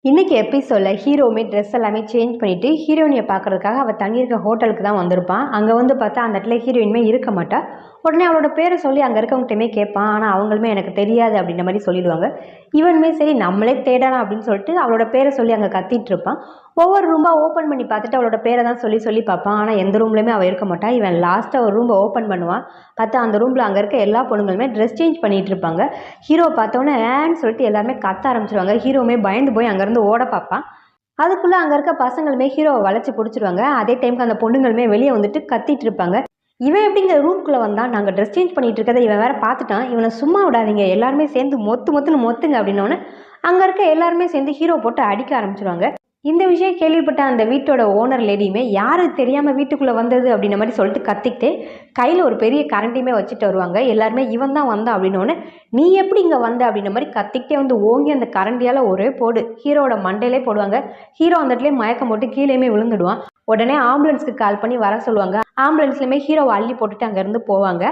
இன்னைக்கு எபிசோடில் ஹீரோவுமே ட்ரெஸ் எல்லாமே சேஞ்ச் பண்ணிவிட்டு ஹீரோயினியை பார்க்கறதுக்காக அவள் தங்கியிருக்க ஹோட்டலுக்கு தான் வந்திருப்பான். அங்கே வந்து பார்த்தா அந்த இடத்துல ஹீரோயினுமே இருக்க மாட்டா. உடனே அவளோட பேரை சொல்லி அங்கே இருக்கவங்ககிட்டயுமே கேட்பான். ஆனால் அவங்களுமே எனக்கு தெரியாது அப்படின்ற மாதிரி சொல்லிடுவாங்க. இவனுமே சரி நம்மளே தேடலாம் அப்படின்னு சொல்லிட்டு அவளோட பேரை சொல்லி அங்கே கத்திட்டு இருப்பான். ஒவ்வொரு ரூமாக ஓப்பன் பண்ணி பார்த்துட்டு அவளோட பேரை தான் சொல்லி சொல்லி பார்ப்பான். ஆனால் எந்த ரூம்லையுமே அவள் இருக்க மாட்டான். இவன் லாஸ்ட்டாக ஒரு ரூமை ஓப்பன் பண்ணுவான். பார்த்தா அந்த ரூமில் அங்கே இருக்க எல்லா பொண்ணுங்களுமே ட்ரெஸ் சேஞ்ச் பண்ணிகிட்டு இருப்பாங்க. ஹீரோவை பார்த்தோன்னே ஏன்னு சொல்லிட்டு எல்லாருமே கத்த ஆரம்பிச்சிருவாங்க. ஹீரோவுமே பயந்து போய் அங்கேருந்து ஓட பார்ப்பான். அதுக்குள்ளே அங்கே இருக்க பசங்களுமே ஹீரோவை வளைச்சி பிடிச்சிருவாங்க. அதே டைமுக்கு அந்த பொண்ணுங்களுமே வெளியே வந்துட்டு கத்திட்டு இருப்பாங்க. இவன் எப்படிங்க ரூம்குள்ளே வந்தான், நாங்கள் ட்ரெஸ் சேஞ்ச் பண்ணிட்டு இருக்கதை இவன் வேற பார்த்துட்டான், இவனை சும்மா விடாதீங்க, எல்லாருமே சேர்ந்து மொத்துன்னு மொத்துங்க அப்படின்னோடனே அங்கே இருக்க எல்லாருமே சேர்ந்து ஹீரோ போட்டு அடிக்க ஆரம்பிச்சிருவாங்க. இந்த விஷயம் கேள்விப்பட்ட அந்த வீட்டோட ஓனர் லேடியுமே யாரு தெரியாமல் வீட்டுக்குள்ளே வந்தது அப்படின்ற மாதிரி சொல்லிட்டு கத்திக்கிட்டு கையில் ஒரு பெரிய கரண்டியுமே வச்சுட்டு வருவாங்க. எல்லாருமே இவன் தான் வந்தான் அப்படின்னோடனே நீ எப்படி இங்கே வந்த அப்படின்ற மாதிரி கத்திக்கிட்டே வந்து ஓங்கி அந்த கரண்டியால் ஒரே போடு ஹீரோட மண்டையிலே போடுவாங்க. ஹீரோ அந்த இடத்துல மயக்கம் போட்டு கீழேயுமே விழுந்துடுவான். உடனே ஆம்புலன்ஸ்க்கு கால் பண்ணி வர சொல்லுவாங்க. ஆம்புலன்ஸ்லையுமே ஹீரோவை அள்ளி போட்டுட்டு அங்கேருந்து போவாங்க.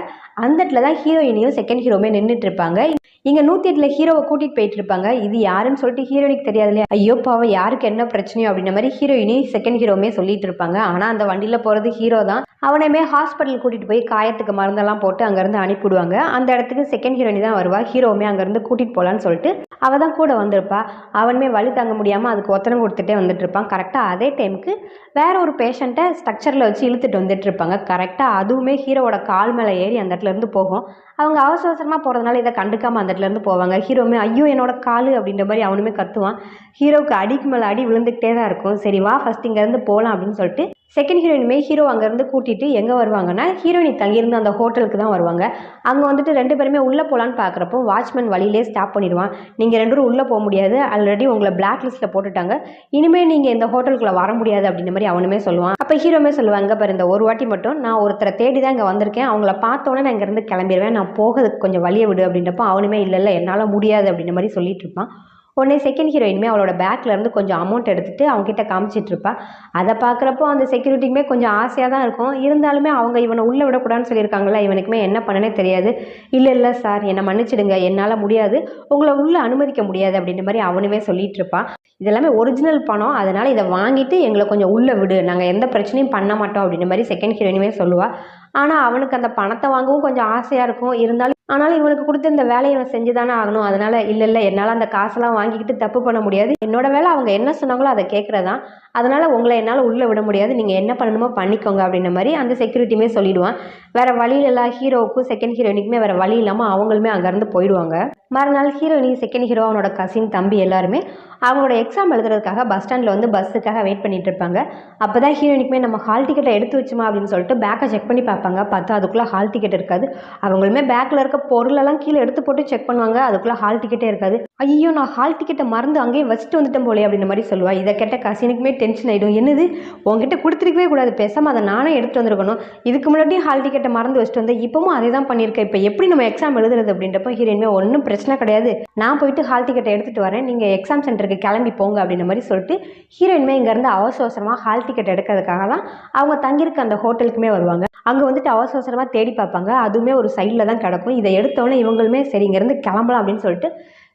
அந்த இடத்துல தான் ஹீரோயினியும் செகண்ட் ஹீரோமே நின்றுட்டு இருப்பாங்க. இங்கே 108 ஹீரோவை கூட்டிகிட்டு போயிட்டு இருப்பாங்க. இது யாருன்னு சொல்லிட்டு ஹீரோயினுக்கு தெரியாது இல்லையா, ஐயோ பாவம் யாருக்கு என்ன பிரச்சனையோ அப்படின்ற மாதிரி ஹீரோயினி செகண்ட் ஹீரோமே சொல்லிட்டு இருப்பாங்க. ஆனால் அந்த வண்டியில் போகிறது ஹீரோ தான். அவனையுமே ஹாஸ்பிட்டல் கூட்டிகிட்டு போய் காயத்துக்கு மருந்தெல்லாம் போட்டு அங்கேருந்து அனுப்பிவிடுவாங்க. அந்த இடத்துக்கு செகண்ட் ஹீரோயினி தான் வருவா. ஹீரோவுமே அங்கேருந்து கூட்டிகிட்டு போகலான்னு சொல்லிட்டு அவள் தான் கூட வந்திருப்பா. அவனுமே வலி தாங்க முடியாமல் அதுக்கு ஒத்தனம் கொடுத்துட்டே வந்துட்டு இருப்பான். கரெக்டாக அதே டைமுக்கு வேற ஒரு பேஷண்ட்டை ஸ்ட்ரக்சரில் வச்சு இழுத்துட்டு வந்துட்டு இருப்பாங்க. கரெக்டாக அதுவுமே ஹீரோவோட கால் மேலே ஏறி அந்த இடத்துல இருந்து போகும். அவங்க அவசரமாக போகிறதுனால இதை கண்டுக்காமல் அந்த இடத்துல இருந்து போவாங்க. ஹீரோவுமே ஐயோ என்னோட காலு அப்படின்ற மாதிரி அவனுமே கத்துவான். ஹீரோவுக்கு அடிக்கு மேலே அடி விழுந்துக்கிட்டே தான் இருக்கும். சரி வா ஃபர்ஸ்ட் இங்கேருந்து போகலாம் அப்படின்னு சொல்லிட்டு செகண்ட் ஹீரோயினுமே ஹீரோ அங்கேருந்து கூட்டிகிட்டு எங்கே வருவாங்கன்னா ஹீரோயினி தங்கியிருந்து அந்த ஹோட்டலுக்கு தான் வருவாங்க. அங்கே வந்துட்டு 2 பேருமே உள்ளே போகலான்னு பார்க்குறப்போ வாட்ச்மேன் வழியிலே ஸ்டாப் பண்ணிடுவான். நீங்கள் 2 பேரும் உள்ளே போக முடியாது, ஆல்ரெடி உங்களை பிளாக் லிஸ்ட்டில் போட்டுட்டாங்க, இனிமேல் நீங்கள் இந்த ஹோட்டலுக்குள்ளே வர முடியாது அப்படின்ற மாதிரி அவனுமே சொல்லுவான். அப்போ ஹீரோமே சொல்லுவாங்க, பாரு இந்த ஒரு வாட்டி மட்டும் நான் ஒருத்தரை தேடி தான் இங்கே வந்திருக்கேன், அவங்கள பார்த்தோன்னே நான் இங்கேருந்து கிளம்பிடுவேன், நான் போகிறதுக்கு கொஞ்சம் வழியை விடு அப்படின்றப்போ அவனுமே இல்லை என்னால் முடியாது அப்படின்ற மாதிரி சொல்லிட்டு இருப்பான். உடனே செகண்ட் ஹீரோயினுமே அவளோட பேக்கில் இருந்து கொஞ்சம் அமௌண்ட் எடுத்துகிட்டு அவங்ககிட்ட காமிச்சிட்டு இருப்பா. அதை பார்க்குறப்போ அந்த செக்யூரிட்டிக்குமே கொஞ்சம் ஆசையாக தான் இருக்கும். இருந்தாலுமே அவங்க இவனை உள்ளே விடக்கூடாதுன்னு சொல்லியிருக்காங்களா, இவனுக்குமே என்ன பண்ணனே தெரியாது. இல்லை சார் என்னை மன்னிச்சிடுங்க, என்னால் முடியாது, உங்களை உள்ளே அனுமதிக்க முடியாது அப்படின்ற மாதிரி அவனுமே சொல்லிட்டு இருப்பான். இதெல்லாமே ஒரிஜினல் பணம், அதனால் இதை வாங்கிட்டு எங்களை கொஞ்சம் உள்ளே விடு, நாங்கள் எந்த பிரச்சனையும் பண்ண மாட்டோம் அப்படின்ற மாதிரி செகண்ட் ஹீரோயினுமே சொல்லுவாள். ஆனால் அவனுக்கு அந்த பணத்தை வாங்கவும் கொஞ்சம் ஆசையாக இருக்கும். ஆனாலும் இவனுக்கு கொடுத்த இந்த வேலையை இவன் செஞ்சு தானே ஆகணும். அதனால் இல்லை என்னால் அந்த காசெல்லாம் வாங்கிக்கிட்டு தப்பு பண்ண முடியாது, என்னோட வேலை அவங்க என்ன சொன்னாங்களோ அதை கேட்குறதான், அதனால் உங்களை என்னால் உள்ளே விட முடியாது, நீங்கள் என்ன பண்ணணுமோ பண்ணிக்கோங்க அப்படின்ற மாதிரி அந்த செக்யூரிட்டியுமே சொல்லிடுவான். வேறு வழியில் எல்லா ஹீரோவுக்கும் செகண்ட் ஹீரோயினுக்குமே வேறு வழி இல்லாமல் அவங்களுமே அங்கேருந்து போயிடுவாங்க. மறுநாள் ஹீரோயினி செகண்ட் ஹீரோ அவனோட கசின் தம்பி எல்லாருமே அவங்களோட எக்ஸாம் எழுதுறதுக்காக பஸ் ஸ்டாண்டில் வந்து பஸ்ஸுக்காக வெயிட் பண்ணிட்டு இருப்பாங்க. அப்போ தான் ஹீரோயினுக்குமே நம்ம ஹால் டிக்கெட்டை எடுத்து வச்சுமா அப்படின்னு சொல்லிட்டு பேக்கை செக் பண்ணி பார்ப்பாங்க. பார்த்தா அதுக்குள்ளே ஹால் டிக்கெட் இருக்காது. அவங்களுமே பேக்கில் இருக்க பொருளெல்லாம் கீழே எடுத்து போட்டு செக் பண்ணுவாங்க. அதுக்குள்ளே ஹால் டிக்கெட்டே இருக்காது. ஐயோ நான் ஹால் டிக்கெட்டை மறந்து அங்கேயே வச்சுட்டு வந்துட்டேன் போலே அப்படின்ற மாதிரி சொல்லுவாள். இதை கேட்ட கசினுக்குமே டென்ஷன் ஆகிடும். என்னது உங்ககிட்ட கொடுத்துருக்கவே கூடாது, பேசாமல் அதை நானே எடுத்துகிட்டு வந்திருக்கணும், இதுக்கு முன்னாடி ஹால் டிக்கெட்டை மறந்து வச்சுட்டு வந்தேன், இப்போவும் அதே தான் பண்ணியிருக்கேன், இப்போ எப்படி நம்ம எக்ஸாம் எழுதுறது அப்படின்றப்போ ஹீரோயினுமே ஒன்றும் பிரச்சனை கிடையாது, நான் போயிட்டு ஹால் டிக்கெட்டை எடுத்துகிட்டு வரேன், நீங்கள் எக்ஸாம் சென்டருக்கு கிளம்பி போங்க அப்படின்ற மாதிரி சொல்லிட்டு ஹீரோயினுமே இங்கேருந்து அவசரமாக ஹால் டிக்கெட் எடுக்கிறதுக்காக தான் அவங்க தங்கியிருக்க அந்த ஹோட்டலுக்குமே வருவாங்க. அங்கே வந்துட்டு அவசரமாக தேடி பார்ப்பாங்க. அதுவுமே ஒரு சைடில் தான் கிடக்கும். இதை எடுத்தோடனே இவங்களுமே சரி இங்கேருந்து கிளம்பலாம் அப்படின்னு சொல்லிட்டு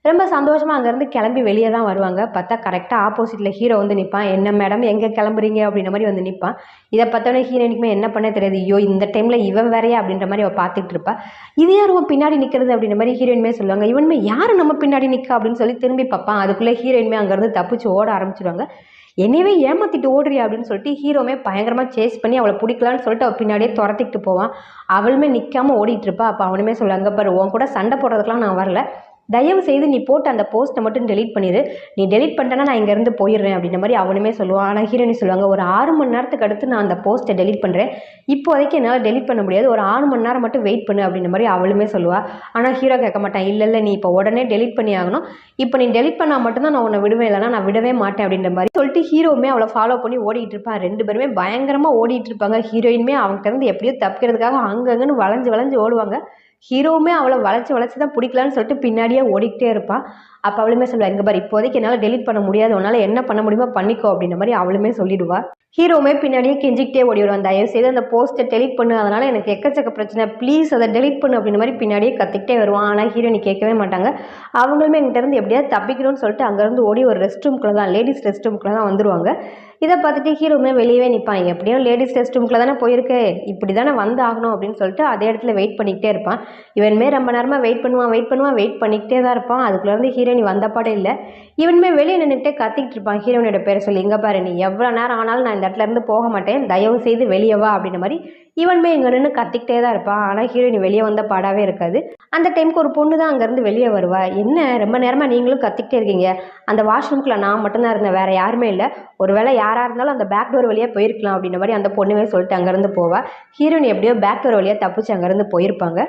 ரொம்ப சந்தோஷமாக அங்கேருந்து கிளம்பி வெளியே தான் வருவாங்க. பார்த்தா கரெக்டாக ஆப்போசிட்டில் ஹீரோ வந்து நிற்பான். என்ன மேடம் எங்கே கிளம்புறீங்க அப்படின்ற மாதிரி வந்து நிற்பான். இதை பார்த்தோன்னே ஹீரோயினுக்குமே என்ன பண்ண தெரியாது. ஐயோ இந்த டைமில் இவன் வேறையா அப்படின்ற மாதிரி அவள் பார்த்துட்டு இருப்பா. இது யார் பின்னாடி நிற்கிறது அப்படின்ற மாதிரி ஹீரோயினுமே சொல்லுவாங்க. இவனுமே யார் நம்ம பின்னாடி நிற்க அப்படின்னு சொல்லி திரும்பி பார்ப்பான். அதுக்குள்ளே ஹீரோயினுமே அங்கேருந்து தப்பிச்சு ஓட ஆரம்பிச்சிடுவாங்க. என்னவே ஏமாத்திட்டு ஓடுறியா அப்படின்னு சொல்லிட்டு ஹீரோமே பயங்கரமாக சேஸ் பண்ணி அவளை பிடிக்கலான்னு சொல்லிட்டு அவள் பின்னாடியே துரத்திக்கிட்டு போவான். அவளுமே நிற்காமல் ஓடிட்டு இருப்பா. அப்போ அவனுமே சொல்லுவாங்க, பாரு உன் கூட சண்டை போடுறதுக்கெலாம் நான் வரல, தயவு செய்து நீ போட்டு அந்த போஸ்ட்டை மட்டும் டெலீட் பண்ணிடு, நீ டெலீட் பண்ணிட்டேன்னா நான் இங்கேருந்து போயிடுறேன் அப்படின்ற மாதிரி அவனுமே சொல்லுவான். ஆனால் ஹீரோயினி சொல்லுவாங்க, ஒரு 6 மணி நேரத்துக்கு அடுத்து நான் அந்த போஸ்ட்டை டெலீட் பண்ணுறேன், இப்போதைக்கு என்னால் டெலீட் பண்ண முடியாது, ஒரு 6 மணி நேரம் மட்டும் வெயிட் பண்ணு அப்படின்ற மாதிரி அவளுமே சொல்லுவாள். ஆனால் ஹீரோ கேட்க மாட்டான். இல்லை நீ இப்போ உடனே டெலீட் பண்ணி ஆகணும், இப்போ நீ டெலீட் பண்ணால் மட்டும்தான் நான் உன்னை விடுவேன், இல்லைனா நான் விடவே மாட்டேன் அப்படின்ற மாதிரி சொல்லிட்டு ஹீரோவுமே அவளை ஃபாலோ பண்ணி ஓடிட்டு இருப்பான். 2 பேருமே பயங்கரமாக ஓடிட்டு இருப்பாங்க. ஹீரோயினுமே அவங்ககிட்ட இருந்து எப்படியோ தப்பிக்கிறதுக்காக அங்கங்கன்னு வளைஞ்சு ஓடுவாங்க. ஹீரோவுமே அவளை வளைச்சி தான் பிடிக்கலான்னு சொல்லிட்டு பின்னாடியே ஓடிக்கிட்டே இருப்பான். அப்போ அவளுமே சொல்லுவா, இங்கே பாரு இப்போதைக்கு என்னால் டெலிட் பண்ண முடியாது, உன்னால் என்ன பண்ண முடியுமோ பண்ணிக்கோ அப்படின்ற மாதிரி அவளுமே சொல்லிடுவா. ஹீரோவுமே பின்னாடியே கெஞ்சிக்கிட்டே ஓடி வருவான், தயவு செய்து அந்த போஸ்ட்டை டெலிட் பண்ணு, அதனால் எனக்கு எக்கச்சக்க பிரச்சனை, ப்ளீஸ் அதை டெலிட் பண்ணு அப்படின்ற மாதிரி பின்னாடியே கத்திக்கிட்டே வருவான். ஆனால் ஹீரோயினி கேட்கவே மாட்டாங்க. அவங்களுமே எங்கிட்டேருந்து எப்படியாவது தப்பிக்கணும்னு சொல்லிட்டு அங்கேருந்து ஓடி ஒரு ரெஸ்ட் ரூம்குள்ளே தான், லேடிஸ் ரெஸ்ட் ரூம்குள்ளே தான் வந்துருவாங்க. இதை பார்த்துட்டு ஹீரோவுமே வெளியவே நிற்பான், எப்படியும் லேடிஸ் ரெஸ்ட் ரூம்குள்ளே தானே போயிருக்கு, இப்படி தானே வந்து ஆகணும் அப்படின்னு சொல்லிட்டு அதே இடத்துல வெயிட் பண்ணிக்கிட்டே இருப்பான். இவனுமே ரொம்ப நேரமாக வெயிட் பண்ணிக்கிட்டே தான் இருப்பான். அதுக்குள்ளேருந்து ஹீரோயினி வந்தப்பாடே இல்லை. இவனுமே வெளியே நின்றுட்டே கத்திக்கிட்டு இருப்பான் ஹீரோயினோட பேரை சொல்லி, இங்கே பாரு நீ எவ்வளோ நேரம் ஆனாலும் நான் இந்த இடத்துல இருந்து போக மாட்டேன், தயவு செய்து வெளியே வா அப்படின்ற மாதிரி இவனுமே இங்கே நின்று கத்திக்கிட்டே தான் இருப்பான். ஆனால் ஹீரோயினி வெளியே வந்த பாடாவே இருக்காது. அந்த டைமுக்கு ஒரு பொண்ணு தான் அங்கேருந்து வெளியே வருவா. என்ன ரொம்ப நேரமாக நீங்களும் கத்திக்கிட்டே இருக்கீங்க, அந்த வாஷ்ரூம்குள்ளே நான் மட்டும்தான் இருந்தேன், வேறு யாருமே இல்லை, ஒருவேளை யாராக இருந்தாலும் அந்த பேக் டோர் வழியாக போயிருக்கலாம் அப்படின்ற மாதிரி அந்த பொண்ணுமே சொல்லிட்டு அங்கேருந்து போவா. ஹீரோயின் எப்படியோ பேக் டோர் வழியாக தப்பிச்சு அங்கேருந்து போயிருப்பாங்க.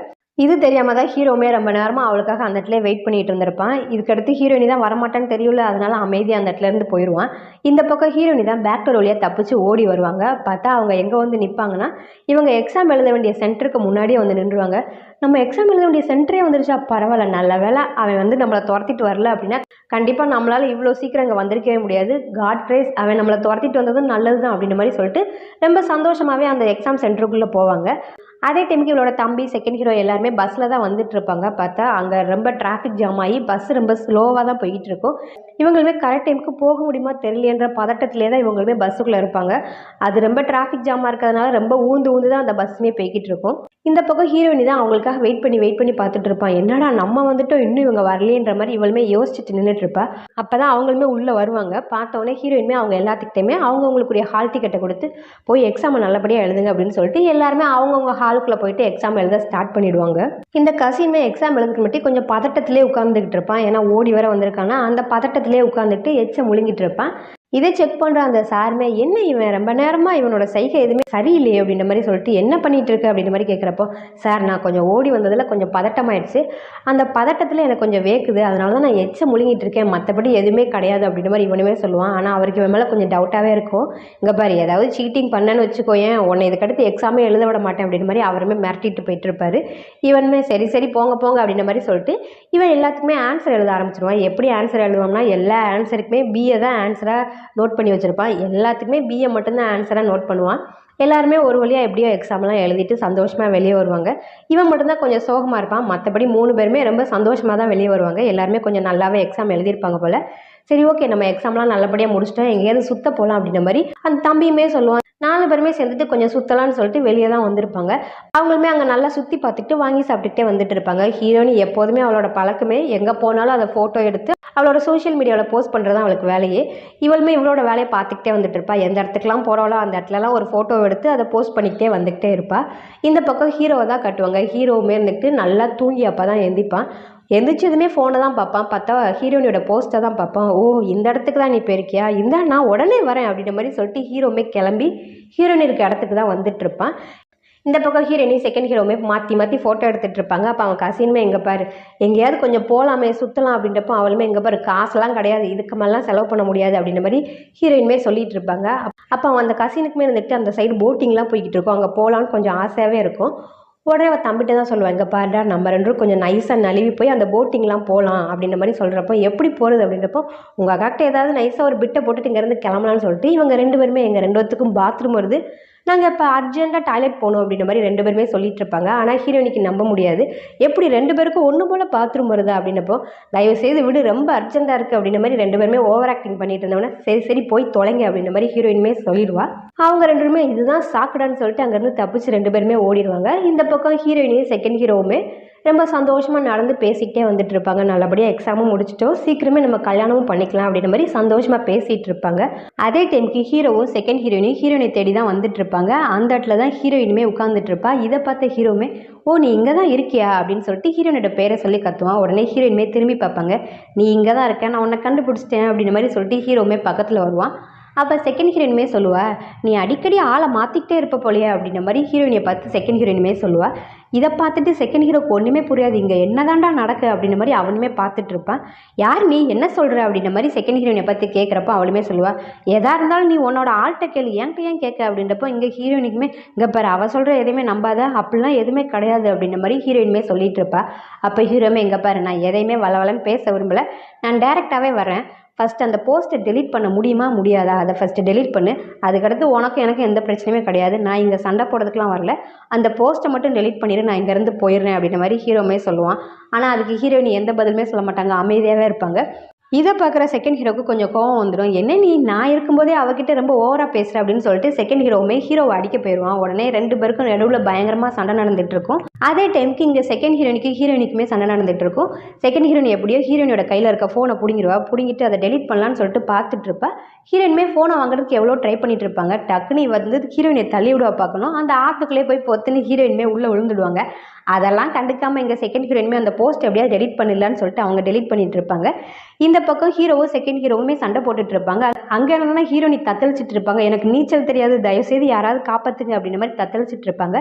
இது தெரியாமல் தான் ஹீரோவுமே ரொம்ப நேரமாக அவளுக்காக அந்த இடத்துல வெயிட் பண்ணிட்டு இருந்திருப்பான். இதுக்கடுத்து ஹீரோயினி தான் வரமாட்டான்னு தெரியல, அதனால அமைதியாக அந்த இடத்துலேருந்து போயிடுவான். இந்த பக்கம் ஹீரோயினி தான் பேக் டோர் வழியாக தப்பிச்சு ஓடி வருவாங்க. பார்த்தா அவங்க எங்கே வந்து நிற்பாங்கன்னா, இவங்க எக்ஸாம் எழுத வேண்டிய சென்டருக்கு முன்னாடியே வந்து நின்றுவாங்க. நம்ம எக்ஸாம் எழுத வேண்டிய சென்டரே வந்துருச்சா, பரவாயில்ல, நல்ல வேலை அவன் வந்து நம்மளை துரத்திட்டு வரல, அப்படின்னா கண்டிப்பாக நம்மளால் இவ்வளோ சீக்கிரம் இங்கே வந்திருக்கவே முடியாது, காட் கிரேஸ், அவன் நம்மளை துரத்திட்டு வந்ததும் நல்லது தான் அப்படின்ற மாதிரி சொல்லிட்டு ரொம்ப சந்தோஷமாகவே அந்த எக்ஸாம் சென்டருக்குள்ளே போவாங்க. அதே டைமுக்கு இவளோட தம்பி செகண்ட் ஹீரோ எல்லாருமே பஸ்ஸில் தான் வந்துட்டு இருப்பாங்க. பார்த்தா அங்கே ரொம்ப டிராஃபிக் ஜாம் ஆகி பஸ் ரொம்ப ஸ்லோவாக தான் போய்கிட்டு இருக்கும். இவங்களுமே கரெக்ட் டைமுக்கு போக முடியுமா தெரியலன்ற பதட்டத்திலே தான் இவங்களுமே பஸ்ஸுக்குள்ளே இருப்பாங்க. அது ரொம்ப டிராஃபிக் ஜாமாக இருக்கிறதுனால ரொம்ப ஊந்து தான் அந்த பஸ்ஸுமே போய்கிட்டு இருக்கும். இந்த பக்கம் ஹீரோயினி தான் அவங்களுக்காக வெயிட் பண்ணி பார்த்துட்டு இருப்பான். என்னடா நம்ம வந்துட்டோம் இன்னும் இவங்க வரலேன்ற மாதிரி இவளுமே யோசிச்சுட்டு நின்றுட்டு இருப்பா. அப்போ தான் அவங்களுமே உள்ளே வருவாங்க. பார்த்தோன்னே ஹீரோயினுமே அவங்க எல்லாத்துக்கிட்டையுமே அவங்கவுங்களுக்குரிய ஹால் டிக்கெட்டை கொடுத்து போய் எக்ஸாமை நல்லபடியாக எழுதுங்க அப்படின்னு சொல்லிட்டு எல்லாருமே அவங்கவுங்க ஹாலுக்குள்ளே போயிட்டு எக்ஸாம் எழுத ஸ்டார்ட் பண்ணிடுவாங்க. இந்த கசின்மே எக்ஸாம் எழுதுக்கு மட்டும் கொஞ்சம் பதட்டத்திலே உட்காந்துக்கிட்டு இருப்பான். ஏன்னா ஓடி வர வந்திருக்கானா அந்த பதட்டத்திலே உட்காந்துட்டு எச்சை முழுங்கிட்டு இருப்பான். இதை செக் பண்ணுற அந்த சாருமே, என்ன இவன் ரொம்ப நேரமாக இவனோட சைகை எதுவுமே சரியில்லையே அப்படின்ற மாதிரி சொல்லிட்டு என்ன பண்ணிகிட்டு இருக்கு அப்படின்ற மாதிரி கேட்குறப்போ, சார் நான் கொஞ்சம் ஓடி வந்ததில் கொஞ்சம் பதட்டமாயிடுச்சு, அந்த பதட்டத்தில் எனக்கு கொஞ்சம் வேக்குது, அதனால தான் நான் எச்சை முழுங்கிட்டு இருக்கேன், மற்றபடி எதுவுமே கிடையாது அப்படின்ற மாதிரி இவனுமே சொல்லுவான். ஆனால் அவருக்கு இவன் மேலே கொஞ்சம் டவுட்டாகவே இருக்கும். இங்கே பாரு ஏதாவது சீட்டிங் பண்ணேன்னு வச்சுக்கோயேன், உன்னை இதுக்கடுத்து எக்ஸாமே எழுத விட மாட்டேன் அப்படின்ற மாதிரி அவருமே மிரட்டிட்டு போயிட்டு இருப்பாரு. இவனுமே சரி போங்க அப்படின்ற மாதிரி சொல்லிட்டு இவன் எல்லாத்துக்குமே ஆன்சர் எழுத ஆரம்பிச்சிருவான். எப்படி ஆன்சர் எழுதுவான்னா, எல்லா ஆன்சருக்குமே பிஏ தான் ஆன்சராக நோட் பண்ணி வச்சுருப்பான். எல்லாத்துக்குமே பிஏ மட்டும்தான் ஆன்சராக நோட் பண்ணுவான். எல்லாருமே ஒரு வழியாக எப்படியோ எக்ஸாம்லாம் எழுதிட்டு சந்தோஷமாக வெளியே வருவாங்க. இவன் மட்டும்தான் கொஞ்சம் சோகமாக இருப்பான். மற்றபடி 3 பேருமே ரொம்ப சந்தோஷமாக தான் வெளியே வருவாங்க. எல்லாருமே கொஞ்சம் நல்லாவே எக்ஸாம் எழுதியிருப்பாங்க போல். சரி ஓகே, நம்ம எக்ஸாம்லாம் நல்லபடியாக முடிச்சிட்டோம், எங்கேயாவது சுற்ற போகலாம் அப்படின்ற மாதிரி அந்த தம்பியுமே சொல்லுவான். 4 பேருமே சேர்ந்துட்டு கொஞ்சம் சுற்றலான்னு சொல்லிட்டு வெளியே தான் வந்திருப்பாங்க. அவங்களுமே அங்கே நல்லா சுற்றி பார்த்துட்டு வாங்கி சாப்பிட்டுக்கிட்டே வந்துட்டு இருப்பாங்க. ஹீரோயினி எப்போதுமே அவளோட பழக்கமே எங்கே போனாலும் அதை ஃபோட்டோ எடுத்து அவளோட சோஷியல் மீடியாவில் போஸ்ட் பண்ணுறது தான் அவளுக்கு வேலையே. இவளுமே இவளோட வேலையை பார்த்துக்கிட்டே வந்துட்டு இருப்பா. எந்த இடத்துக்குலாம் போகிறாளோ அந்த இடத்துலலாம் ஒரு ஃபோட்டோ எடுத்து அதை போஸ்ட் பண்ணிக்கிட்டே வந்துக்கிட்டே இருப்பா. இந்த பக்கம் ஹீரோவை தான் கட்டுவாங்க. ஹீரோவுமே இருந்துட்டு நல்லா தூங்கி அப்போ தான் எந்திப்பான். எந்திரிச்சதுமே ஃபோனை தான் பார்ப்பான். பார்த்தா ஹீரோயினோட போஸ்ட்டை தான் பார்ப்பான். ஓ இந்த இடத்துக்கு தான் நீ போயிருக்கியா, இந்த நான் உடனே வரேன் அப்படின்ற மாதிரி சொல்லிட்டு ஹீரோவுமே கிளம்பி ஹீரோயின் இருக்க இடத்துக்கு தான் வந்துட்டு இருப்பான். இந்த பக்கம் ஹீரோயினி செகண்ட் ஹீரோவுமே மாற்றி ஃபோட்டோ எடுத்துகிட்டு இருப்பாங்க. அப்போ அவன் கசின்மே, எங்கே பாரு எங்கேயாவது கொஞ்சம் போகலாமே சுற்றலாம் அப்படின்றப்போ அவளுமே, எங்கே பாரு காசெல்லாம் கிடையாது, இதுக்கு மேலாம் செலவு பண்ண முடியாது அப்படின்ற மாதிரி ஹீரோயின்மே சொல்லிட்டு இருப்பாங்க. அப்போ அவன் அந்த கசினுக்குமே இருந்துட்டு அந்த சைடு போட்டிங்லாம் போய்கிட்டு இருக்கும். அங்கே போகலான்னு கொஞ்சம் ஆசையாகவே இருக்கும். உடனே அவள் தம்பிட்டு தான் சொல்லுவாள், இங்கே பாருடா நம்ம 2 கொஞ்சம் நைஸாக நழுவி போய் அந்த போட்டிங்லாம் போகலாம் அப்படின்ற மாதிரி சொல்கிறப்போ, எப்படி போகிறது அப்படின்றப்போ, உங்கள் அக்காக்கிட்ட ஏதாவது நைஸாக ஒரு பிட்டை போட்டுட்டு இங்கேருந்து கிளம்பலான்னு சொல்லிட்டு இவங்க 2 பேருமே எங்கள் 2 பேத்துக்கும் பாத்ரூம் வருது, நாங்கள் இப்போ அர்ஜென்ட்டாக டாய்லெட் போகணும் அப்படின்ற மாதிரி 2 பேருமே சொல்லிட்டு இருப்பாங்க. ஆனால் ஹீரோயினிக்கு நம்ப முடியாது. எப்படி 2 பேருக்கும் ஒன்று போல் பாத்ரூம் வருதா அப்படின்னப்போ, தயவு செய்து விடு ரொம்ப அர்ஜென்ட்டாக இருக்குது அப்படின்ற மாதிரி 2 பேருமே ஓவர் ஆக்டிங் பண்ணிட்டு இருந்தவொடனே சரி போய் தொலைங்க அப்படின்ற மாதிரி ஹீரோயினுமே சொல்லிடுவா. அவங்க 2 பேருமே இதுதான் சாக்குடான்னு சொல்லிட்டு அங்கேருந்து தப்பிச்சு 2 பேருமே ஓடிடுவாங்க. இந்த பக்கம் ஹீரோயினையும் செகண்ட் ஹீரோவுமே ரொம்ப சந்தோஷமாக நடந்து பேசிக்கிட்டே வந்துட்டு இருப்பாங்க. நல்லபடியாக எக்ஸாமும் முடிச்சிட்டோம், சீக்கிரமே நம்ம கல்யாணமும் பண்ணிக்கலாம் அப்படின்ற மாதிரி சந்தோஷமாக பேசிகிட்டு இருப்பாங்க. அதே டைமுக்கு ஹீரோவும் செகண்ட் ஹீரோயினையும் ஹீரோயினை தேடி தான் வந்துட்டு இருப்பாங்க. அந்த இடத்துல தான் ஹீரோயினுமே உட்காந்துட்டு இருப்பா. இதை பார்த்த ஹீரோவுமே, ஓ நீ இங்கே தான் இருக்கியா அப்படின்னு சொல்லிட்டு ஹீரோயினோட பேரை சொல்லி கத்துவான். உடனே ஹீரோயினுமே திரும்பி பார்ப்பாங்க. நீ இங்கே தான் இருக்க, நான் உன்னை கண்டுபிடிச்சிட்டேன் அப்படின்ற மாதிரி சொல்லிட்டு ஹீரோவுமே பக்கத்தில் வருவான். அப்போ செகண்ட் ஹீரோயினுமே சொல்லுவா, நீ அடிக்கடி ஆளை மாற்றிக்கிட்டே இருப்ப போலையா அப்படின்ற மாதிரி ஹீரோயினை பார்த்து செகண்ட் ஹீரோயினுமே சொல்லுவா. இதை பார்த்துட்டு செகண்ட் ஹீரோக்கு ஒன்றுமே புரியாது, இங்கே என்னதான்டா நடக்கு அப்படின்ற மாதிரி அவனுமே பார்த்துட்டு இருப்பான். யார் நீ என்ன சொல்கிற அப்படின்ற மாதிரி செகண்ட் ஹீரோயினை பற்றி கேட்குறப்போ அவளுமே சொல்லுவாள், எதா இருந்தாலும் நீ உன்னோட ஆள்கிட்ட கேள்வி என்கிட்ட ஏன் கேட்க அப்படின்றப்போ இங்கே ஹீரோயினுக்குமே இங்கே பாரு அவள் சொல்கிற எதுவுமே நம்பாத, அப்படிலாம் எதுவுமே கிடையாது அப்படின்ற மாதிரி ஹீரோயினுமே சொல்லிட்டு இருப்பா. அப்போ ஹீரோமே இங்கே பாரு நான் எதையுமே வளவலன்னு பேச விரும்பலை, நான் டேரெக்டாகவே வரேன், ஃபஸ்ட்டு அந்த போஸ்ட்டை டெலீட் பண்ண முடியுமா முடியாதா, அதை ஃபஸ்ட்டு டெலீட் பண்ணு, அதுக்கடுத்து உனக்கும் எனக்கும் எந்த பிரச்சனையுமே கிடையாது, நான் இங்கே சண்டை போடுறதுக்குலாம் வரல, அந்த போஸ்ட்டை மட்டும் டெலீட் பண்ணிடு, நான் இங்கேருந்து போயிடுறேன் அப்படின்ற மாதிரி ஹீரோமே சொல்லுவான். ஆனால் அதுக்கு ஹீரோயின் எந்த பதிலுமே சொல்ல மாட்டாங்க, அமைதியாகவே இருப்பாங்க. இதை பார்க்குற செகண்ட் ஹீரோவுக்கு கொஞ்சம் கோவம் வந்துடும், என்ன நீ நான் இருக்கும்போதே அவகிட்ட ரொம்ப ஓவராக பேசுகிற அப்படின்னு சொல்லிட்டு செகண்ட் ஹீரோவுமே ஹீரோவை அடிக்க போயிடுவான். உடனே 2 பேருக்கும் நடுவில் பயங்கரமாக சண்டை நடந்துட்டு இருக்கும். அதே டைமுக்கு இங்கே செகண்ட் ஹீரோயினுக்குமே சண்டை நடந்துட்டு இருக்கும். செகண்ட் ஹீரோயின் எப்படியோ ஹீரோயினோட கையில் இருக்க ஃபோனை பிடிங்கிட்டு அதை டெலீட் பண்ணலான்னு சொல்லிட்டு பார்த்துட்டு இருப்பா. ஹீரோயினுமே ஃபோனை வாங்குறதுக்கு எவ்வளோ ட்ரை பண்ணிட்டு இருப்பாங்க. டக்குனு வந்து ஹீரோயினை தள்ளி விடுவா பார்க்கணும், அந்த ஆற்றுக்குள்ளே போய் பொத்துன்னு ஹீரோயினுமே உள்ளே விழுந்துடுவாங்க. அதெல்லாம் கண்டுக்காமல் இங்கே செகண்ட் ஹீரோயினுமே அந்த போஸ்ட் எப்படியாவது டெலீட் பண்ணிடலான்னு சொல்லிட்டு அவங்க டெலீட் பண்ணிட்டு இருப்பாங்க. இந்த பக்கம் ஹீரோவும் செகண்ட் ஹீரோவுமே சண்டை போட்டுட்டு இருப்பாங்க. அங்கே என்னன்னா ஹீரோயினி தத்தளிச்சிட்டு இருப்பாங்க, எனக்கு நீச்சல் தெரியாது, தயவுசெய்து யாராவது காப்பாற்றுங்க அப்படின்ற மாதிரி தத்தளிச்சிட்டு இருப்பாங்க.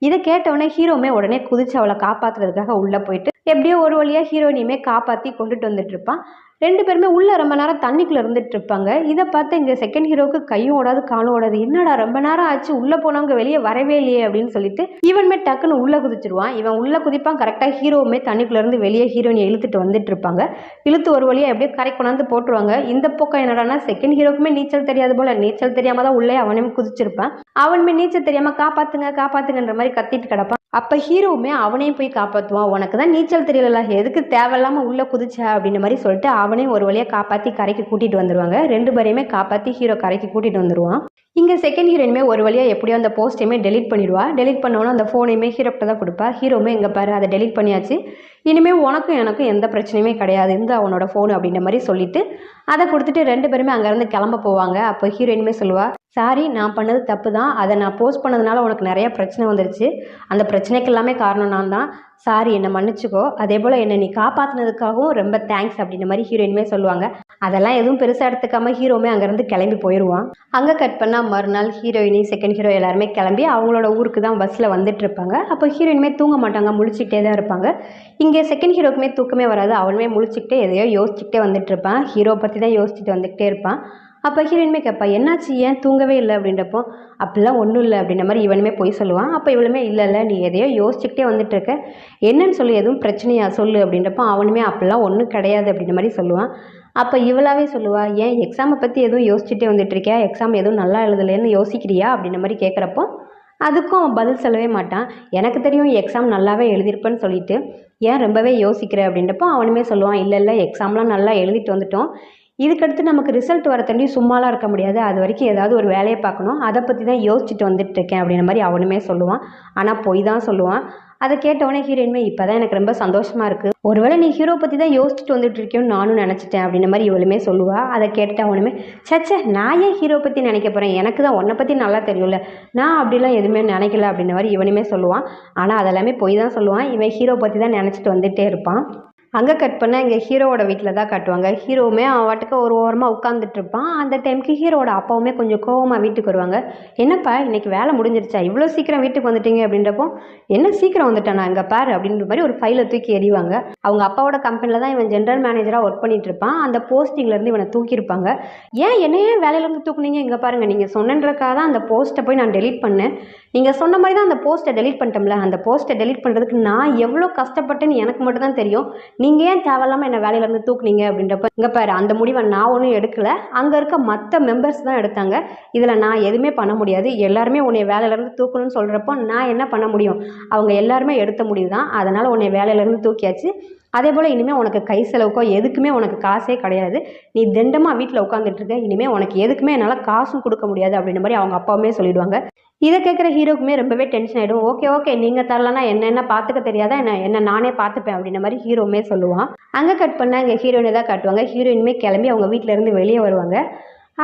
இதை கேட்டவுடனே ஹீரோவுமே உடனே குதிச்சு அவளை காப்பாற்றுறதுக்காக உள்ளே போயிட்டு எப்படியோ ஒரு வழியாக ஹீரோயினையுமே காப்பாற்றி கொண்டுட்டு வந்துட்டு இருப்பான். 2 பேருமே உள்ளே ரொம்ப நேரம் தண்ணிக்குள்ளே இருந்துட்டு இருப்பாங்க. இதை பார்த்து இங்கே செகண்ட் ஹீரோவுக்கு கையும் ஓடாது காலும் ஓடாது, என்னடா ரொம்ப நேரம் ஆச்சு உள்ளே போனவங்க வெளியே வரவே இல்லையே அப்படின்னு சொல்லிட்டு இவனுமே டக்குன்னு உள்ளே குதிச்சிருவான். இவன் உள்ளே குதிப்பான், கரெக்டாக ஹீரோவுமே தண்ணிக்குள்ளேருந்து வெளியே ஹீரோயினை இழுத்துட்டு வந்துட்டு இருப்பாங்க. இழுத்து ஒரு வழியாக எப்படியோ கரை கொண்டாந்து போட்டுருவாங்க. இந்த பக்கம் என்னடானா செகண்ட் ஹீரோக்குமே நீச்சல் தெரியாது போல, நீச்சல் தெரியாம தான் உள்ளே அவனையும் குதிச்சிருப்பான். அவனுமே நீச்சல் தெரியாமல் காப்பாற்றுங்கன்ற மாதிரி கத்திட்டு கிடப்பான். அப்போ ஹீரோவுமே அவனையும் போய் காப்பாற்றுவான், உனக்கு தான் நீச்சல் தெரியல, எதுக்கு தேவையில்லாமல் உள்ளே குதிச்சா அப்படின்ற மாதிரி சொல்லிட்டு அவனையும் ஒரு வழியாக காப்பாற்றி கரைக்கு கூட்டிகிட்டு வந்துடுவாங்க. 2 பேரையுமே காப்பாற்றி ஹீரோ கரைக்கு கூட்டிகிட்டு வந்துடுவான். இங்கே செகண்ட் ஹீரோயினுமே ஒரு வழியாக எப்படியோ அந்த போஸ்ட்டையுமே டெலீட் பண்ணிடுவா. டெலீட் பண்ணோன்னா அந்த ஃபோனையுமே ஹீரோக்கிட்ட தான் கொடுப்பா. ஹீரோவுமே இங்கே பாரு அதை டெலீட் பண்ணியாச்சு, இனிமேல் உனக்கும் எனக்கும் எந்த பிரச்சனையுமே கிடையாது, இந்த அவனோட ஃபோனு அப்படின்ற மாதிரி சொல்லிட்டு அதை கொடுத்துட்டு 2 பேருமே அங்கேருந்து கிளம்ப போவாங்க. அப்போ ஹீரோயினுமே சொல்லுவா, சாரி நான் பண்ணது தப்பு தான், அதை நான் போஸ்ட் பண்ணதுனால உனக்கு நிறைய பிரச்சனை வந்துருச்சு, அந்த பிரச்சனைக்கு எல்லாமே காரணம் நான் தான், சாரி என்னை மன்னிச்சுக்கோ, அதே போல் என்னை நீ காப்பாற்றினதுக்காகவும் ரொம்ப தேங்க்ஸ் அப்படின்ற மாதிரி ஹீரோயினுமே சொல்லுவாங்க. அதெல்லாம் எதுவும் பெருசாக எடுத்துக்காமல் ஹீரோவுமே அங்கேருந்து கிளம்பி போயிடுவான். அங்கே கட் பண்ணால் மறுநாள் ஹீரோயினி செகண்ட் ஹீரோ எல்லாருமே கிளம்பி அவங்களோட ஊருக்கு தான் பஸ்ஸில் வந்துட்டு இருப்பாங்க. அப்போ ஹீரோயினுமே தூங்க மாட்டாங்க, முழிச்சிக்கிட்டே தான் இருப்பாங்க. இங்கே செகண்ட் ஹீரோக்குமே தூக்கமே வராது, அவனுமே முழிச்சிக்கிட்டே எதையோ யோசிச்சுக்கிட்டே வந்துட்டு இருப்பான், ஹீரோ பற்றி தான் யோசிச்சுட்டு வந்துக்கிட்டே இருப்பான். அப்போ ஹீரோயினுமே கேட்பா, என்னாச்சு ஏன் தூங்கவே இல்லை அப்படின்றப்போ, அப்படிலாம் ஒன்றும் இல்லை அப்படின்ற மாதிரி இவனுமே போய் சொல்லுவான். அப்போ இவளுமே இல்லை நீ எதையோ யோசிச்சுக்கிட்டே வந்துட்டுருக்க, என்னன்னு சொல்லி எதுவும் பிரச்சனையா சொல்லு அப்படின்றப்போ அவனுமே அப்படிலாம் ஒன்றும் கிடையாது அப்படின்ற மாதிரி சொல்லுவான். அப்போ இவளாவே சொல்லுவா, ஏன் எக்ஸாமை பற்றி எதுவும் யோசிச்சுட்டே வந்துட்டுருக்கியா, எக்ஸாம் எதுவும் நல்லா எழுதலைன்னு யோசிக்கிறியா அப்படின்ற மாதிரி கேட்குறப்போ அதுக்கும் அவன் பதில் சொல்லவே மாட்டான். எனக்கு தெரியும் எக்ஸாம் நல்லாவே எழுதியிருப்பேன்னு சொல்லிட்டு ஏன் ரொம்பவே யோசிக்கிற அப்படின்றப்போ அவனுமே சொல்லுவான், இல்லை எக்ஸாம்லாம் நல்லா எழுதிட்டு வந்துட்டோம், இதுக்கடுத்து நமக்கு ரிசல்ட் வர தண்டி சும்மாலாம் இருக்க முடியாது, அது வரைக்கும் ஏதாவது ஒரு வேலையை பார்க்கணும், அதை பற்றி தான் யோசிச்சுட்டு வந்துட்டுருக்கேன் அப்படின்ற மாதிரி அவனுமே சொல்லுவான். ஆனால் போய் தான் சொல்லுவான். அதை கேட்டவொடனே ஹீரோயின்மே இப்போ தான் எனக்கு ரொம்ப சந்தோஷமாக இருக்குது, ஒருவேளை நீ ஹீரோ பற்றி தான் யோசிச்சுட்டு வந்துட்டு இருக்கேன்னு நானும் நினச்சிட்டேன் அப்படின்ற மாதிரி இவளுமே சொல்லுவாள். அதை கேட்டுட்டு அவனுமே சச்சே நான் ஏன் ஹீரோ பற்றி நினைக்க போகிறேன், எனக்கு தான் உன்னை பற்றி நல்லா தெரியும்ல, நான் அப்படிலாம் எதுவுமே நினைக்கல அப்படின்ற மாதிரி இவனுமே சொல்லுவான். ஆனால் அதெல்லாமே போய் தான் சொல்லுவான், இவன் ஹீரோ பற்றி தான் நினச்சிட்டு வந்துகிட்டே இருப்பான். அங்கே கட் பண்ணால் இங்கே ஹீரோவோட வீட்டில் தான் காட்டுவாங்க. ஹீரோவுமே அவன் வாட்டுக்கு ஒரு ஓரமாக உட்காந்துட்டு இருப்பான். அந்த டைமுக்கு ஹீரோவோட அப்பாவுமே கொஞ்சம் கோவமாக வீட்டுக்கு வருவாங்க. என்னப்பா இன்றைக்கி வேலை முடிஞ்சிருச்சா, இவ்வளோ சீக்கிரம் வீட்டுக்கு வந்துட்டீங்க அப்படின்றப்போ, என்ன சீக்கிரம் வந்துட்டானா இங்கே பாரு அப்படின்ற மாதிரி ஒரு ஃபைலை தூக்கி எறிவாங்க. அவங்க அப்பாவோட கம்பெனியில் தான் இவன் ஜென்ரல் மேனேஜராக ஒர்க் பண்ணிட்டு இருப்பான். அந்த போஸ்டிங்லேருந்து இவனை தூக்கியிருப்பாங்க. என்னையே வேலையிலேருந்து தூக்குனீங்க, இங்கே பாருங்கள் நீங்கள் சொன்னன்றக்காக தான் அந்த போஸ்ட்டை போய் நான் டெலீட் பண்ணேன், நீங்கள் சொன்ன மாதிரி தான் அந்த போஸ்ட்டை டெலீட் பண்ணிட்டோம்ல, அந்த போஸ்ட்டை டெலீட் பண்ணுறதுக்கு நான் எவ்வளோ கஷ்டப்பட்டேன்னு எனக்கு மட்டும் தான் தெரியும், நீங்கள் ஏன் தேவையில்லாமல் என்னை வேலையிலேருந்து தூக்குனீங்க அப்படின்றப்ப, இங்கே பாரு அந்த முடிவை நான் ஒன்றும் எடுக்கலை, அங்கே இருக்க மற்ற மெம்பர்ஸ் தான் எடுத்தாங்க, இதில் நான் எதுவுமே பண்ண முடியாது, எல்லாருமே உன்னை வேலையிலேருந்து தூக்கணும்னு சொல்கிறப்போ நான் என்ன பண்ண முடியும், அவங்க எல்லாருமே எடுத்த முடிவு தான், அதனால் உன்னை வேலையிலேருந்து தூக்கியாச்சு, அதே போல் இனிமேல் உனக்கு கை செலவுக்கோ எதுக்குமே உனக்கு காசே கிடையாது, நீ திண்டமாக வீட்டில் உட்காந்துட்டு இருக்க, இனிமேல் உனக்கு எதுக்குமே என்னால் காசும் கொடுக்க முடியாது அப்படின்ற மாதிரி அவங்க அப்பாவுமே சொல்லிடுவாங்க. இதை கேட்குற ஹீரோக்குமே ரொம்பவே டென்ஷன் ஆகிடும். ஓகே நீங்கள் தரலன்னா என்ன பார்த்துக்க தெரியாதா, என்ன நானே பார்த்துப்பேன் அப்படின்ற மாதிரி ஹீரோவுமே சொல்லுவான். அங்கே கட் பண்ணால் இங்கே ஹீரோயினை தான் காட்டுவாங்க. ஹீரோயினுமே கிளம்பி அவங்க வீட்டிலேருந்து வெளியே வருவாங்க.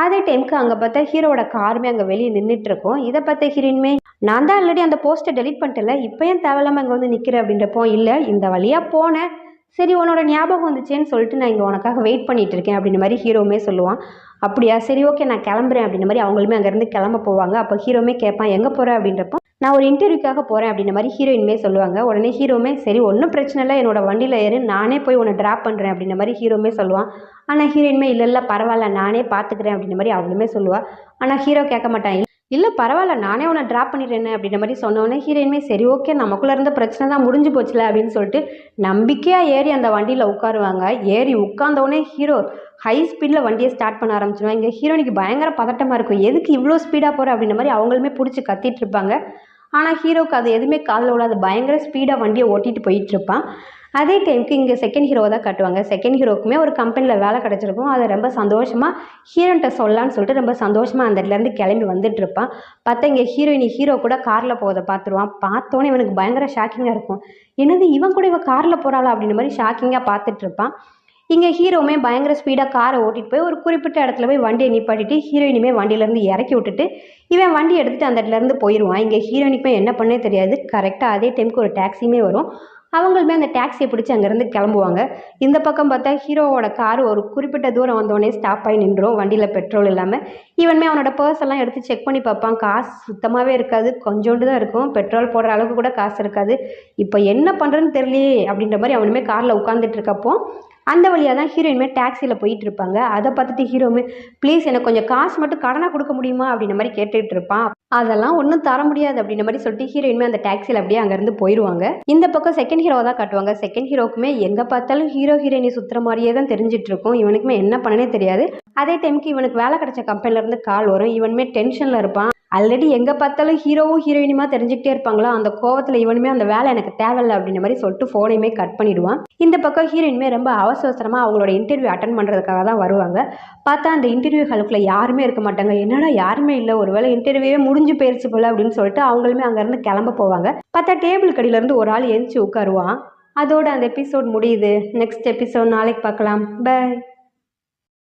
அதே டைமுக்கு அங்கே பார்த்தா ஹீரோவோட காருமே அங்கே வெளியே நின்றுட்டு இருக்கும். இதை பார்த்த ஹீரோயினுமே நான் தான் ஆல்ரெடி அந்த போஸ்ட்டை டெலீட் பண்ணிட்டேன்ல, இப்போ ஏன் தேவையில்லாமல் இங்கே வந்து நிற்கிறேன் அப்படின்றப்போ, இல்லை இந்த வழியாக போனேன், சரி உன்னோட ஞாபகம் வந்துச்சேன்னு சொல்லிட்டு நான் இங்கே உனக்காக வெயிட் பண்ணிட்டு இருக்கேன் அப்படின்ற மாதிரி ஹீரோவுமே சொல்லுவான். அப்படியா சரி ஓகே நான் கிளம்புறேன் அப்படின்ற மாதிரி அவங்களுமே அங்கேருந்து கிளம்ப போவாங்க. அப்போ ஹீரோவுமே கேட்பான் எங்கே போகிற அப்படின்றப்போ, நான் ஒரு இன்டர்வியூக்காக போகிறேன் அப்படின்ற மாதிரி ஹீரோயின்மே சொல்லுவாங்க. உடனே ஹீரோவுமே சரி ஒன்றும் பிரச்சனை இல்லை, என்னோட வண்டியில் ஏறு, நானே போய் உன்னை ட்ராப் பண்ணுறேன் அப்படின்ற மாதிரி ஹீரோவுமே சொல்லுவான். ஆனால் ஹீரோயின்மே இல்லை இல்லை பரவாயில்ல நானே பார்த்துக்கிறேன் அப்படின்ற மாதிரி அவளுமே சொல்லுவாள். ஆனால் ஹீரோ கேட்க மாட்டான். இல்லை பரவாயில்ல நானே உன்னை ட்ராப் பண்ணிடுறேன்னு அப்படின்ற மாதிரி சொன்னோன்னே ஹீரோயின்மே சரி ஓகே நமக்குள்ளே இருந்த பிரச்சனை தான் முடிஞ்சு போச்சுல அப்படின்னு சொல்லிட்டு நம்பிக்கையாக ஏறி அந்த வண்டியில் உட்காருவாங்க. ஏறி உட்காந்தோடனே ஹீரோ ஹை ஸ்பீடில் வண்டியை ஸ்டார்ட் பண்ண ஆரம்பிச்சிடுவாங்க. இங்கே ஹீரோனிக்கு பயங்கர பதட்டமாக இருக்கும். எதுக்கு இவ்வளோ ஸ்பீடாக போகிற அப்படின்ற மாதிரி அவங்களுமே பிடிச்சி கத்திட்டு இருப்பாங்க. ஆனால் ஹீரோவுக்கு அது எதுவுமே காதில் விடாது. பயங்கர ஸ்பீடாக வண்டியை ஓட்டிகிட்டு போயிட்டுருப்பான். அதே டைமுக்கு இங்கே செகண்ட் ஹீரோவை தான் காட்டுவாங்க. செகண்ட் ஹீரோக்குமே ஒரு கம்பெனியில் வேலை கிடச்சிருக்கும். அதை ரொம்ப சந்தோஷமாக ஹீரோன்ட்ட சொல்லலான்னு சொல்லிட்டு ரொம்ப சந்தோஷமாக அந்த இடத்துலேருந்து கிளம்பி வந்துட்டுருப்பான். பார்த்தா இங்கே ஹீரோ கூட காரில் போவதை பார்த்துருவான். பார்த்தோன்னே இவனுக்கு பயங்கர ஷாக்கிங்காக இருக்கும். என்னது இவன் கூட இவன் காரில் போகிறாளா அப்படின்ற மாதிரி ஷாக்கிங்காக பார்த்துட்ருப்பான். இங்கே ஹீரோவுமே பயங்கர ஸ்பீடாக காரை ஓட்டிகிட்டு போய் ஒரு குறிப்பிட்ட இடத்துல போய் வண்டியை நிப்பாட்டிட்டு ஹீரோயினுமே வண்டியிலேருந்து இறக்கி விட்டுட்டு இவன் வண்டி எடுத்துகிட்டு அந்த இடத்துலேருந்து போயிடுவான். இங்கே ஹீரோயினுக்குமே என்ன பண்ணே தெரியாது. கரெக்டாக அதே டைமுக்கு ஒரு டாக்ஸியுமே வரும். அவங்களுமே அந்த டாக்ஸியை பிடிச்சி அங்கேருந்து கிளம்புவாங்க. இந்த பக்கம் பார்த்தா ஹீரோவோட கார் ஒரு குறிப்பிட்ட தூரம் வந்தோடனே ஸ்டாப் ஆகி நின்றோம். வண்டியில் பெட்ரோல் இல்லாமல். இவனுமே அவனோட பர்ஸ் எல்லாம் எடுத்து செக் பண்ணி பார்ப்பான். காசு சுத்தமாகவே இருக்காது, கொஞ்சோண்டு தான் இருக்கும். பெட்ரோல் போடுற அளவுக்கு கூட காசு இருக்காது. இப்போ என்ன பண்ணுறதுன்னு தெரியலையே அப்படின்ற மாதிரி அவனுமே காரில் உட்காந்துட்டு இருக்கப்போ அந்த வழியாக தான் ஹீரோயின்மே டாக்ஸியில் போயிட்டு இருப்பாங்க. அதை பார்த்துட்டு ஹீரோவுமே ப்ளீஸ் எனக்கு கொஞ்சம் காசு மட்டும் கடனாக கொடுக்க முடியுமா அப்படின்ற மாதிரி கேட்டுட்டு இருப்பான். அதெல்லாம் ஒன்றும் தர முடியாது அப்படின்ற மாதிரி சொல்லிட்டு ஹீரோயின்மே அந்த டாக்ஸியில் அப்படியே அங்கேருந்து போயிடுவாங்க. இந்த பக்கம் செகண்ட் ஹீரோவை தான் காட்டுவாங்க. செகண்ட் ஹீரோக்குமே எங்கே பார்த்தாலும் ஹீரோயினி சுற்றுற மாதிரியே தான் தெரிஞ்சிட்டு இருக்கும். இவனுக்குமே என்ன பண்ணனே தெரியாது. அதே டைமுக்கு இவனுக்கு வேலை கிடைச்ச கம்பெனிலேருந்து கால் வரும். இவனுமே டென்ஷனில் இருப்பான். ஆல்ரெடி எங்கே பார்த்தாலும் ஹீரோவும் ஹீரோயினுமா தெரிஞ்சுக்கிட்டே இருப்பாங்களா, அந்த கோவத்தில் இவனுமே அந்த வேலை எனக்கு தேவையில்லை அப்படின்ற மாதிரி சொல்லிட்டு ஃபோனையுமே கட் பண்ணிவிடுவான். இந்த பக்கம் ஹீரோயினுமே ரொம்ப அவசரமாக அவங்களோட இன்டர்வியூ அட்டன் பண்ணுறதுக்காக தான் வருவாங்க. பார்த்தா அந்த இன்டர்வியூ ஹாலுக்குள்ளே யாருமே இருக்க மாட்டாங்க. என்னடா யாருமே இல்லை, ஒரு வேளை இன்டர்வியூவே முடிஞ்சு போயிடுச்சு போல அப்படின்னு சொல்லிட்டு அவங்களுமே அங்கேருந்து கிளம்ப போவாங்க. பார்த்தா டேபிள் கடியிலேருந்து ஒரு ஆள் எழுந்துச்சு உட்காருவான். அதோட அந்த எபிசோட் முடியுது. நெக்ஸ்ட் எபிசோட் நாளைக்கு பார்க்கலாம். பை.